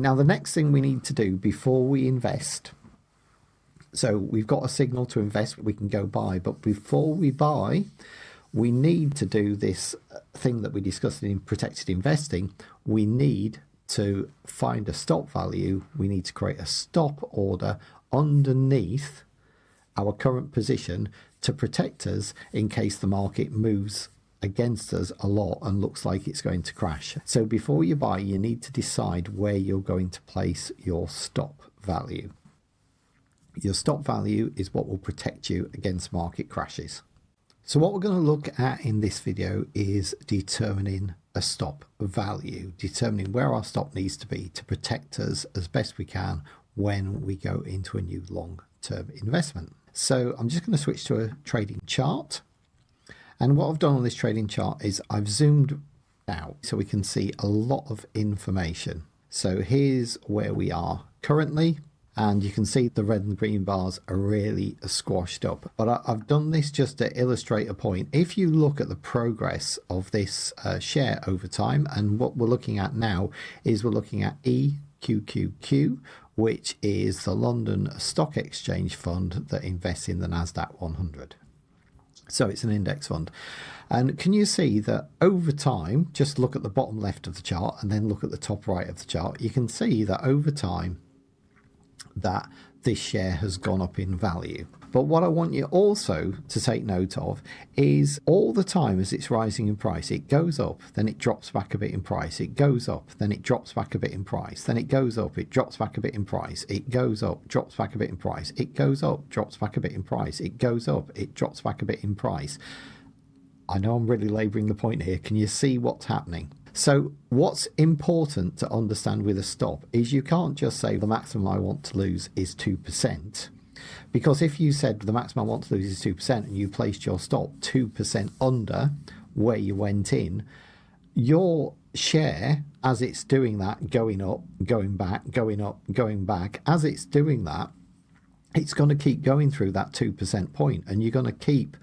Now, the next thing we need to do before we invest, so we've got a signal to invest, we can go buy, but before we buy, we need to do this thing that we discussed in protected investing. We need to find a stop value. We need to create a stop order underneath our current position to protect us in case the market moves against us a lot and looks like it's going to crash. So before you buy, you need to decide where you're going to place your stop value. Your stop value is what will protect you against market crashes. So what we're going to look at in this video is determining a stop value, determining where our stop needs to be to protect us as best we can when we go into a new long-term investment. So I'm just going to switch to a trading chart. And what I've done on this trading chart is I've zoomed out so we can see a lot of information. So here's where we are currently. And you can see the red and green bars are really squashed up. But I've done this just to illustrate a point. If you look at the progress of this share over time, and what we're looking at now is we're looking at EQQQ, which is the London Stock Exchange fund that invests in the NASDAQ 100. So it's an index fund. And can you see that over time, just look at the bottom left of the chart and then look at the top right of the chart, you can see that over time that this share has gone up in value. But what I want you also to take note of is all the time as it's rising in price, it goes up, then it drops back a bit in price, it goes up, then it drops back a bit in price, then it goes up, it drops back a bit in price, it goes up, drops back a bit in price, it goes up, drops back a bit in price, it goes up, it drops back a bit in price. I know I'm really labouring the point here. Can you see what's happening? So what's important to understand with a stop is you can't just say the maximum I want to lose is 2%. Because if you said the maximum I want to lose is 2% and you placed your stop 2% under where you went in, your share, as it's doing that, going up, going back, going up, going back, as it's doing that, it's going to keep going through that 2% point and you're going to keep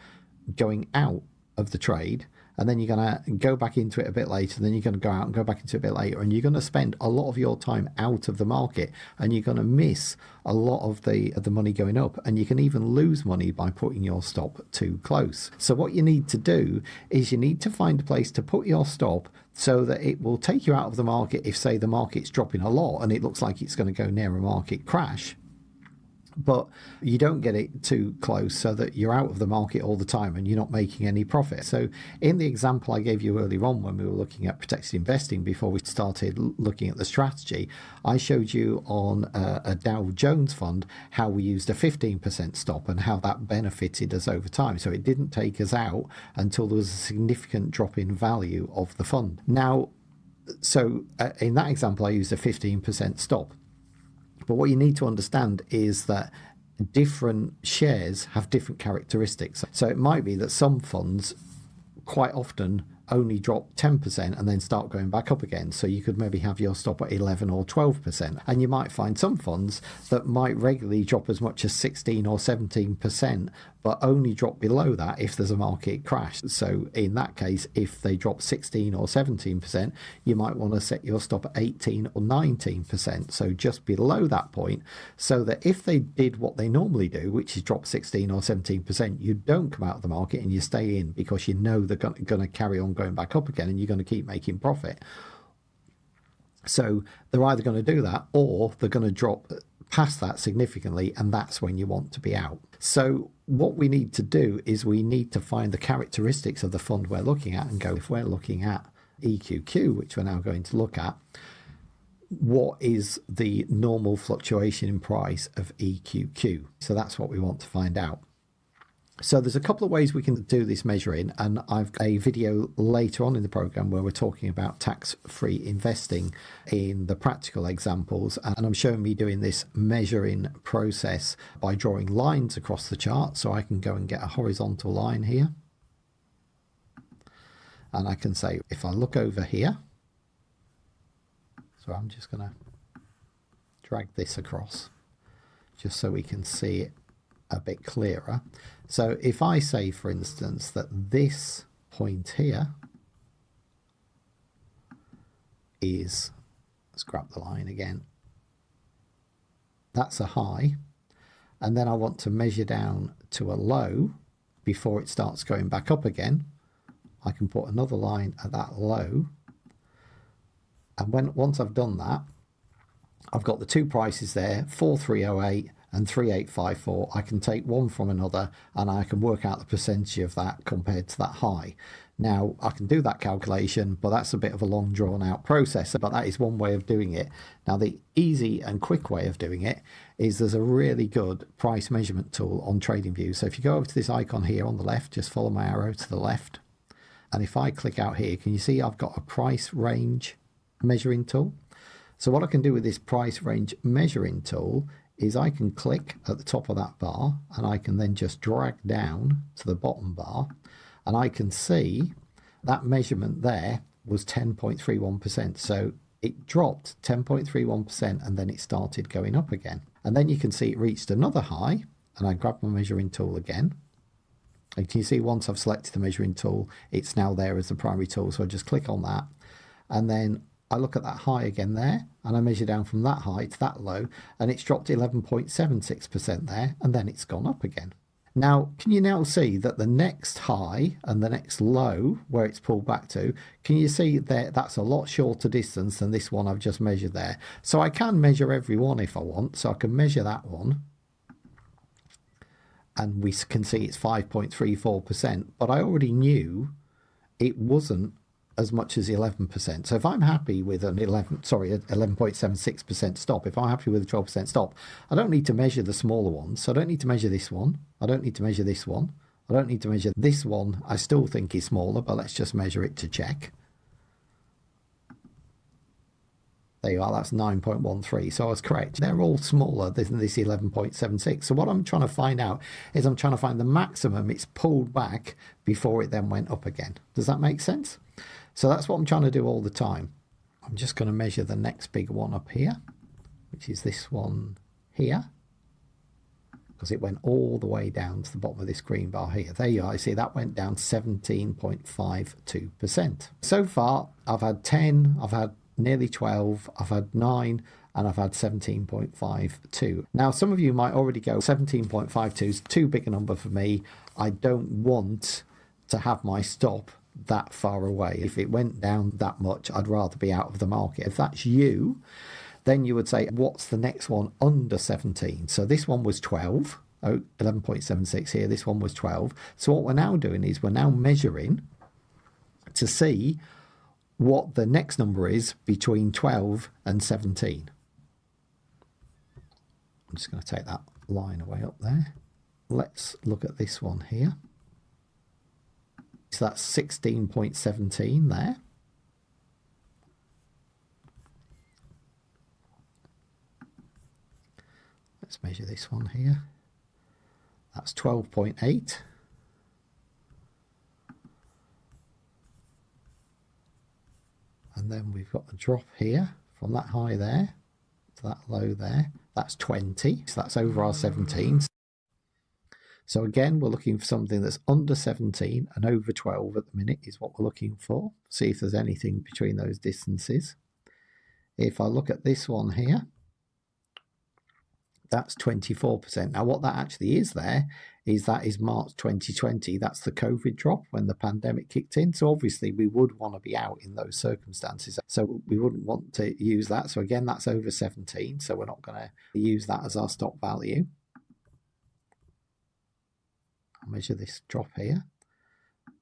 going out of the trade. And then you're going to go back into it a bit later, then you're going to go out and go back into it a bit later, and you're going to spend a lot of your time out of the market, and you're going to miss a lot of the money going up, and you can even lose money by putting your stop too close. So what you need to do is you need to find a place to put your stop so that it will take you out of the market if, say, the market's dropping a lot and it looks like it's going to go near a market crash. But you don't get it too close so that you're out of the market all the time and you're not making any profit. So in the example I gave you earlier on when we were looking at protected investing before we started looking at the strategy, I showed you on a Dow Jones fund how we used a 15% stop and how that benefited us over time. So it didn't take us out until there was a significant drop in value of the fund. Now, so in that example, I used a 15% stop. But what you need to understand is that different shares have different characteristics. So it might be that some funds quite often only drop 10% and then start going back up again. So you could maybe have your stop at 11 or 12%. And you might find some funds that might regularly drop as much as 16 or 17%, but only drop below that if there's a market crash. So in that case, if they drop 16 or 17%, you might want to set your stop at 18 or 19%. So just below that point, so that if they did what they normally do, which is drop 16 or 17%, you don't come out of the market and you stay in because you know they're going to carry on going back up again and you're going to keep making profit. So they're either going to do that or they're going to drop past that significantly, and that's when you want to be out. So what we need to do is we need to find the characteristics of the fund we're looking at and go, if we're looking at EQQ, which we're now going to look at, what is the normal fluctuation in price of EQQ? So that's what we want to find out. So there's a couple of ways we can do this measuring, and I've got a video later on in the program where we're talking about tax-free investing in the practical examples, and I'm showing me doing this measuring process by drawing lines across the chart. So I can go and get a horizontal line here, and I can say if I look over here, so I'm just going to drag this across just so we can see it a bit clearer. So if I say, for instance, that this point here is Let's grab the line again. That's a high. And then I want to measure down to a low before it starts going back up again. I can put another line at that low. And once I've done that, I've got the two prices there, 4308 and 3854. I can take one from another and I can work out the percentage of that compared to that high. Now, I can do that calculation, but that's a bit of a long drawn out process, but that is one way of doing it. Now, the easy and quick way of doing it is there's a really good price measurement tool on TradingView. So if you go over to this icon here on the left, just follow my arrow to the left. And if I click out here, can you see I've got a price range measuring tool? So what I can do with this price range measuring tool is I can click at the top of that bar and I can then just drag down to the bottom bar and I can see that measurement there was 10.31%. So it dropped 10.31% and then it started going up again. And then you can see it reached another high and I grab my measuring tool again. And can you see once I've selected the measuring tool, it's now there as the primary tool. So I just click on that and then I look at that high again there and I measure down from that high to that low and it's dropped 11.76% there and then it's gone up again. Now, can you now see that the next high and the next low where it's pulled back to, can you see there that's a lot shorter distance than this one I've just measured there? So I can measure every one if I want. So I can measure that one and we can see it's 5.34%, but I already knew it wasn't as much as 11%. So if I'm happy with an 11.76% stop, if I'm happy with a 12% stop, I don't need to measure the smaller ones. So I don't need to measure this one. I don't need to measure this one. I don't need to measure this one. I still think is smaller, but let's just measure it to check. There you are, that's 9.13. So I was correct. They're all smaller than this 11.76. So what I'm trying to find out is I'm trying to find the maximum it's pulled back before it then went up again. Does that make sense? So that's what I'm trying to do all the time. I'm just going to measure the next big one up here, which is this one here, because it went all the way down to the bottom of this green bar here. There you are. You see that went down 17.52%. So far, I've had 10, I've had nearly 12, I've had 9, and I've had 17.52. Now, some of you might already go, 17.52 is too big a number for me. I don't want to have my stop that far away. If it went down that much, I'd rather be out of the market. If that's you, then you would say, what's the next one under 17? So this one was 12, 11.76 here. This one was 12. So what we're now doing is we're now measuring to see what the next number is between 12 and 17. I'm just going to take that line away up there. Let's look at this one here. So that's 16.17 there. Let's measure this one here. That's 12.8. And then we've got the drop here from that high there to that low there. That's 20. So that's over our 17. So again, we're looking for something that's under 17 and over 12 at the minute is what we're looking for. See if there's anything between those distances. If I look at this one here, that's 24%. Now what that actually is there is that is March 2020. That's the COVID drop when the pandemic kicked in. So obviously we would want to be out in those circumstances. So we wouldn't want to use that. So again, that's over 17. So we're not going to use that as our stop value. I'll measure this drop here.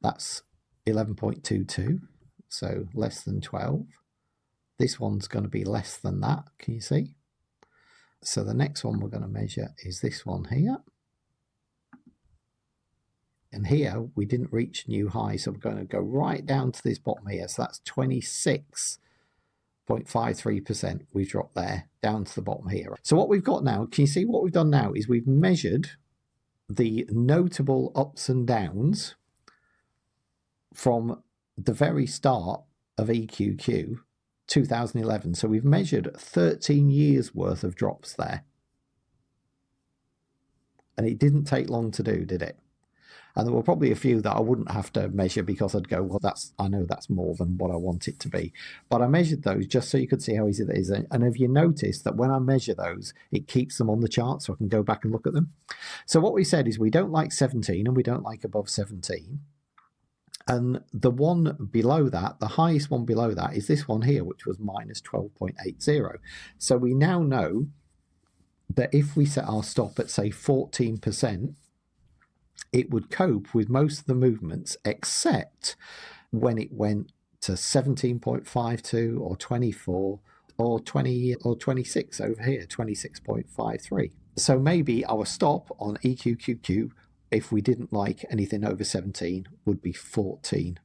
That's 11.22. So less than 12. This one's going to be less than that. Can you see? So the next one we're going to measure is this one here. And here we didn't reach new high, so we're going to go right down to this bottom here. So that's 26.53% we dropped there down to the bottom here. So what we've got now, can you see what we've done now is we've measured the notable ups and downs from the very start of EQQ 2011. So we've measured 13 years worth of drops there. And it didn't take long to do, did it? And there were probably a few that I wouldn't have to measure because I'd go, well, I know that's more than what I want it to be. But I measured those just so you could see how easy that is. And if you notice that when I measure those, it keeps them on the chart so I can go back and look at them. So what we said is we don't like 17 and we don't like above 17. And the one below that, the highest one below that, is this one here, which was minus 12.80. So we now know that if we set our stop at, say, 14%, it would cope with most of the movements, except when it went to 17.52 or 24 or 20 or 26 over here, 26.53. So maybe our stop on EQQQ, if we didn't like anything over 17, would be 14%.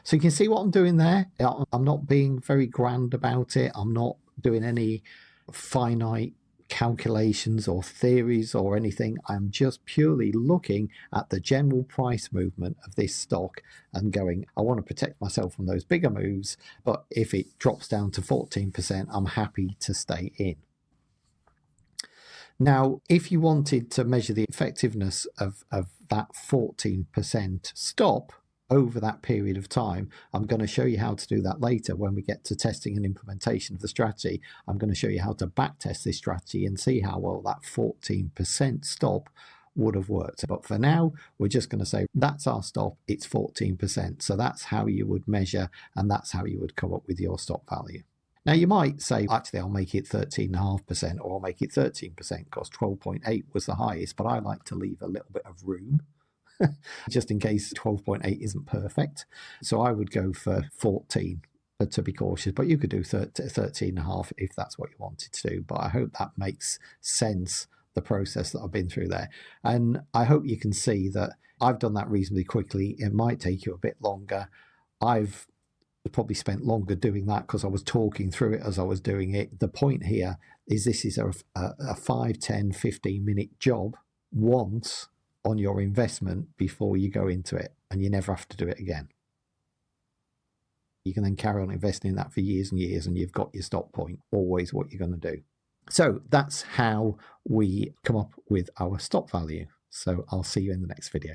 So you can see what I'm doing there. I'm not being very grand about it. I'm not doing any finite calculations or theories or anything. I'm just purely looking at the general price movement of this stock and going, I want to protect myself from those bigger moves, but if it drops down to 14%, I'm happy to stay in. Now, if you wanted to measure the effectiveness of that 14% stop over that period of time, I'm going to show you how to do that later when we get to testing and implementation of the strategy. I'm going to show you how to backtest this strategy and see how well that 14% stop would have worked. But for now, we're just going to say that's our stop, it's 14%. So that's how you would measure, and that's how you would come up with your stop value. Now, you might say, actually, I'll make it 13.5% or I'll make it 13% because 12.8 was the highest, but I like to leave a little bit of room just in case 12.8 isn't perfect. So I would go for 14 to be cautious, but you could do 13.5 if that's what you wanted to do. But I hope that makes sense, the process that I've been through there. And I hope you can see that I've done that reasonably quickly. It might take you a bit longer. I've probably spent longer doing that because I was talking through it as I was doing it. The point here is this is a 5, 10, 15-minute job once on your investment before you go into it, and you never have to do it again. You can then carry on investing in that for years and years, and you've got your stop point, always what you're going to do. So that's how we come up with our stop value. So I'll see you in the next video.